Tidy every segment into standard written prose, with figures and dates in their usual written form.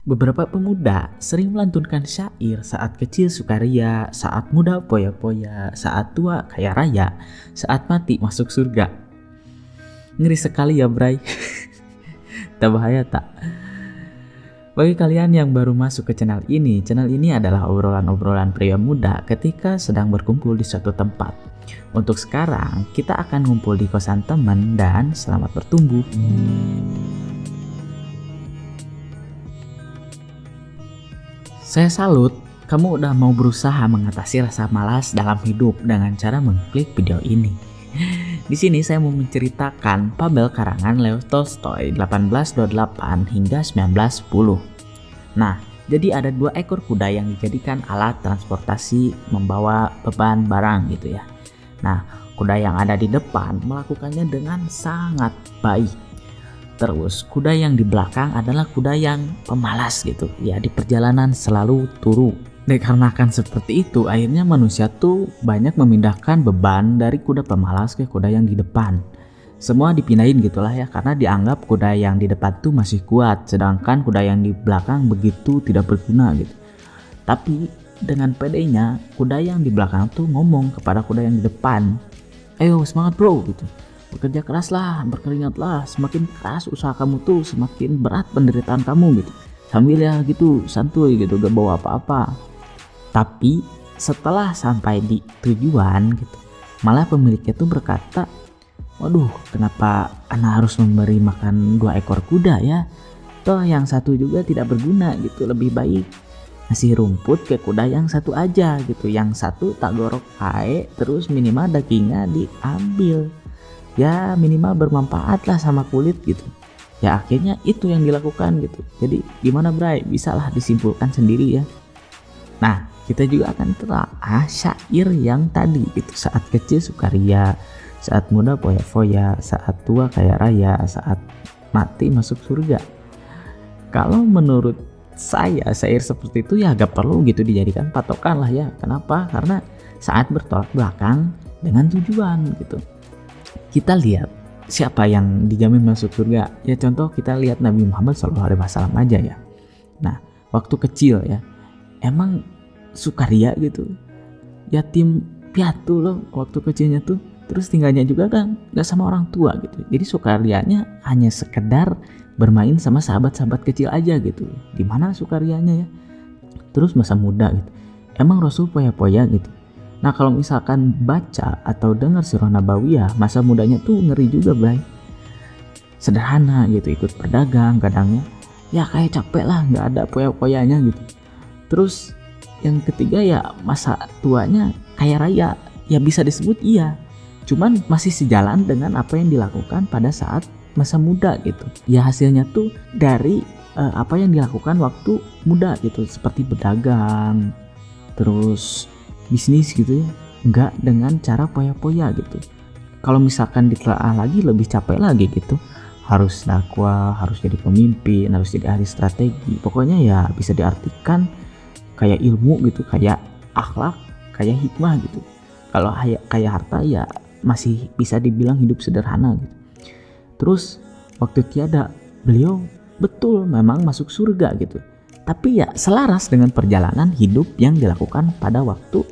Beberapa pemuda sering melantunkan syair saat kecil sukaria, saat muda poya-poya, saat tua kaya raya, saat mati masuk surga. Ngeri sekali ya Bray. Tak bahaya tak? Bagi kalian yang baru masuk ke channel ini adalah obrolan-obrolan pria muda ketika sedang berkumpul di suatu tempat. Untuk sekarang, kita akan ngumpul di kosan teman dan selamat bertumbuh. Saya salut, kamu udah mau berusaha mengatasi rasa malas dalam hidup dengan cara mengklik video ini. Di sini saya mau menceritakan fabel karangan Leo Tolstoy 1828 hingga 1910. Nah, jadi ada 2 ekor kuda yang dijadikan alat transportasi membawa beban barang gitu ya. Nah, kuda yang ada di depan melakukannya dengan sangat baik. Terus kuda yang di belakang adalah kuda yang pemalas gitu ya, di perjalanan selalu turu. Dikarenakan seperti itu, akhirnya manusia tuh banyak memindahkan beban dari kuda pemalas ke kuda yang di depan. Semua dipindahin gitulah ya, karena dianggap kuda yang di depan tuh masih kuat, sedangkan kuda yang di belakang begitu tidak berguna gitu. Tapi dengan pedenya, kuda yang di belakang tuh ngomong kepada kuda yang di depan, "Ayo semangat bro," gitu. "Bekerja keraslah, berkeringatlah, semakin keras usaha kamu tuh semakin berat penderitaan kamu," gitu. Sambil ya gitu santuy gitu, gak bawa apa-apa. Tapi setelah sampai di tujuan gitu, malah pemiliknya tuh berkata, "Waduh, kenapa Ana harus memberi makan 2 ekor kuda ya? Toh yang satu juga tidak berguna gitu, lebih baik ngasih rumput ke kuda yang satu aja gitu. Yang satu tak gorok ae, terus minimal dagingnya diambil. Ya minimal bermanfaat lah sama kulit gitu." Ya akhirnya itu yang dilakukan gitu. Jadi gimana Bray? Bisalah disimpulkan sendiri ya. Nah, kita juga akan telah syair yang tadi gitu. Saat kecil sukaria, saat muda foya-foya, saat tua kaya raya, saat mati masuk surga. Kalau menurut saya syair seperti itu ya agak perlu gitu dijadikan patokan lah ya. Kenapa? Karena saat bertolak belakang dengan tujuan gitu. Kita lihat siapa yang dijamin masuk surga. Ya contoh kita lihat Nabi Muhammad SAW aja ya. Nah, waktu kecil ya, emang sukaria gitu, yatim piatu loh waktu kecilnya tuh. Terus tinggalnya juga kan gak sama orang tua gitu. Jadi sukarianya hanya sekedar bermain sama sahabat-sahabat kecil aja gitu. Dimana sukarianya ya? Terus masa muda gitu, emang Rasul poya-poya gitu. Nah kalau misalkan baca atau dengar sirah nabawiyah, masa mudanya tuh ngeri juga Bray. Sederhana gitu, ikut berdagang kadangnya ya kayak capek lah, nggak ada poya-poyanya gitu. Terus yang ketiga ya masa tuanya kaya raya, ya bisa disebut iya, cuman masih sejalan dengan apa yang dilakukan pada saat masa muda gitu. Ya hasilnya tuh dari apa yang dilakukan waktu muda gitu, seperti berdagang, terus bisnis gitu ya, nggak dengan cara poya-poya gitu. Kalau misalkan ditelaah lagi lebih capek lagi gitu, harus dakwah, harus jadi pemimpin, harus jadi ahli strategi. Pokoknya ya bisa diartikan kayak ilmu gitu, kayak akhlak, kayak hikmah gitu. Kalau kayak harta ya masih bisa dibilang hidup sederhana gitu. Terus waktu tiada, beliau betul memang masuk surga gitu, tapi ya selaras dengan perjalanan hidup yang dilakukan pada waktu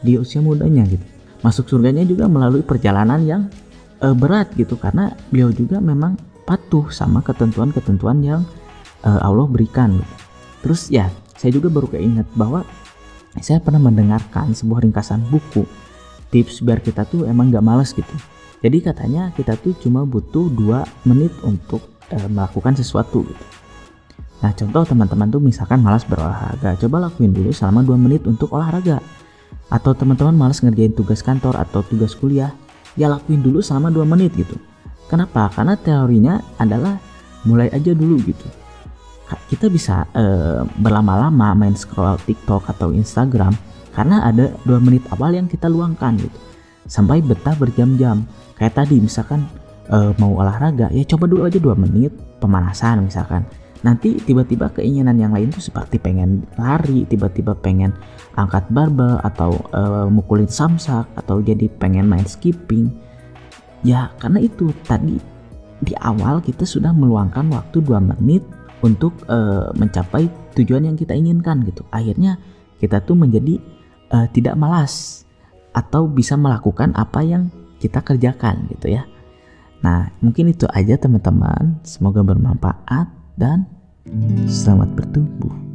di usia mudanya gitu. Masuk surganya juga melalui perjalanan yang berat gitu, karena beliau juga memang patuh sama ketentuan-ketentuan yang Allah berikan gitu. Terus ya saya juga baru keinget bahwa saya pernah mendengarkan sebuah ringkasan buku tips biar kita tuh emang gak males gitu. Jadi katanya kita tuh cuma butuh 2 menit untuk melakukan sesuatu gitu. Nah contoh teman-teman tuh misalkan malas berolahraga, coba lakuin dulu selama 2 menit untuk olahraga. Atau teman-teman malas ngerjain tugas kantor atau tugas kuliah, ya lakuin dulu selama 2 menit gitu. Kenapa? Karena teorinya adalah mulai aja dulu gitu. Kita bisa berlama-lama main scroll TikTok atau Instagram karena ada 2 menit awal yang kita luangkan gitu, sampai betah berjam-jam. Kayak tadi misalkan mau olahraga, ya coba dulu aja 2 menit pemanasan misalkan. Nanti tiba-tiba keinginan yang lain tuh seperti pengen lari, tiba-tiba pengen angkat barbel atau mukulin samsak, atau jadi pengen main skipping. Ya karena itu tadi di awal kita sudah meluangkan waktu 2 menit untuk mencapai tujuan yang kita inginkan gitu. Akhirnya kita tuh menjadi tidak malas atau bisa melakukan apa yang kita kerjakan gitu ya. Nah, mungkin itu aja teman-teman. Semoga bermanfaat dan selamat bertumbuh.